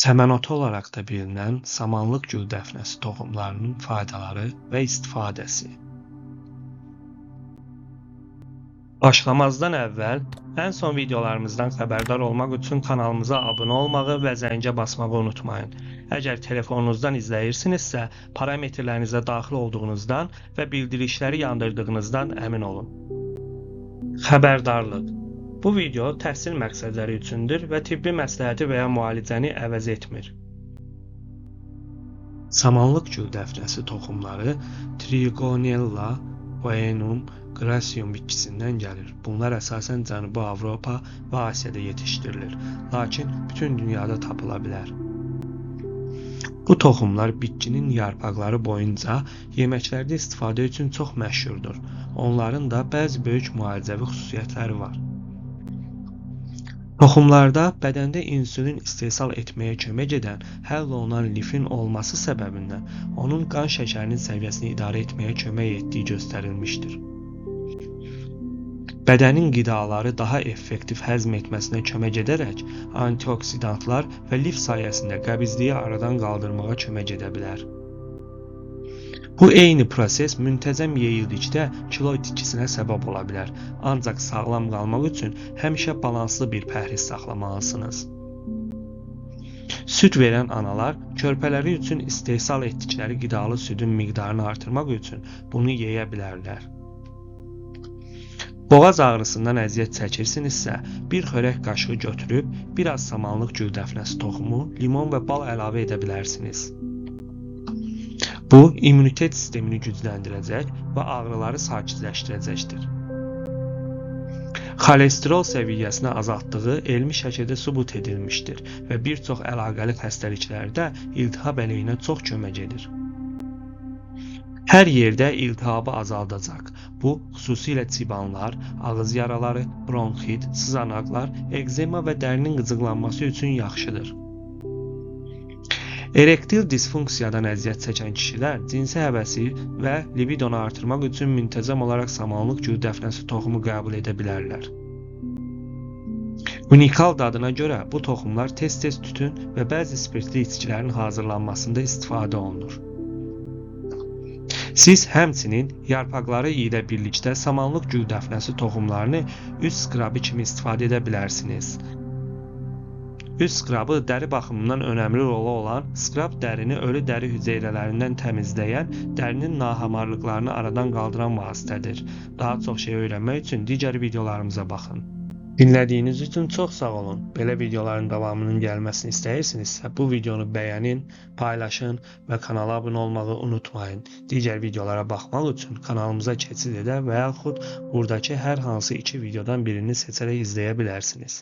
Çəmən olaraq da bilinən samanlıq gül dəfnəsi toxumlarının faydaları və istifadəsi. Başlamazdan əvvəl ən son videolarımızdan xəbərdar olmaq üçün kanalımıza abunə olmağı və zəngə basmağı unutmayın. Əgər telefonunuzdan izləyirsinizsə, parametrlərinizə daxil olduğunuzdan və bildirişləri yandırdığınızdan əmin olun. Xəbərdarlıq. Bu video təhsil məqsədləri üçündür və tibbi məsləhəti və ya müalicəni əvəz etmir. Samanlıq gül dəfnəsi toxumları Trigonella Boenum Gracium bitkisindən gəlir. Bunlar əsasən Cənubi Avropa və Asiyada yetişdirilir, lakin bütün dünyada tapıla bilər. Bu toxumlar bitkinin yarpaqları boyunca yeməklərdə istifadə üçün çox məşhurdur. Onların da bəzi böyük müalicəvi xüsusiyyətləri var. Toxumlarda bədəndə insulin istehsal etməyə kömək edən həll olunan lifin olması səbəbindən onun qan şəkərinin səviyyəsini idarə etməyə kömək etdiyi göstərilmişdir. Bədənin qidaları daha effektiv həzm etməsinə kömək edərək antioksidantlar və lif sayəsində qəbizliyi aradan qaldırmağa kömək edə bilər. Bu eyni proses müntəzəm yeyildikdə kilo itkisinə səbəb ola bilər, ancaq sağlam qalmaq üçün həmişə balanslı bir pəhriz saxlamalısınız. Süd verən analar körpələri üçün istehsal etdikləri qidalı südün miqdarını artırmaq üçün bunu yeyə bilərlər. Boğaz ağrısından əziyyət çəkirsinizsə, bir xörək qaşığı götürüb biraz samanlıq gül dəfnəsi toxumu, limon və bal əlavə edə bilərsiniz. Bu, immunitet sistemini gücləndirəcək və ağrıları sakitləşdirəcəkdir. Xolesterol səviyyəsini azaltdığı elmi şəkildə sübut edilmişdir və bir çox əlaqəli xəstəliklərdə iltihab əleyhinə çox kömək edir. Hər yerdə iltihabı azaldacaq. Bu, xüsusilə çibanlar, ağız yaraları, bronxit, sızanaqlar, ekzema və dərinin qıcıqlanması üçün yaxşıdır. Erektil disfunksiyadan əziyyət çəkən kişilər cinsi həvəsi və libidonu artırmaq üçün müntəzəm olaraq samanlıq gül dəfnəsi toxumu qəbul edə bilərlər. Unikal dadına görə bu toxumlar tez-tez tütün və bəzi spirtli içkilərin hazırlanmasında istifadə olunur. Siz həmçinin yarpaqları ilə birlikdə samanlıq gül dəfnəsi toxumlarını üz skrabı kimi istifadə edə bilərsiniz. Üz skrabı dəri baxımından önəmli rolu olan skrab dərini ölü dəri hüceyrələrindən təmizləyən, dərinin nahamarlıqlarını aradan qaldıran vasitədir. Daha çox şey öyrənmək üçün digər videolarımıza baxın. Dinlədiyiniz üçün çox sağ olun. Belə videoların davamının gəlməsini istəyirsinizsə, bu videonu bəyənin, paylaşın və kanala abunə olmağı unutmayın. Digər videolara baxmaq üçün kanalımıza keçid edə və yaxud buradakı hər hansı iki videodan birini seçərək izləyə bilərsiniz.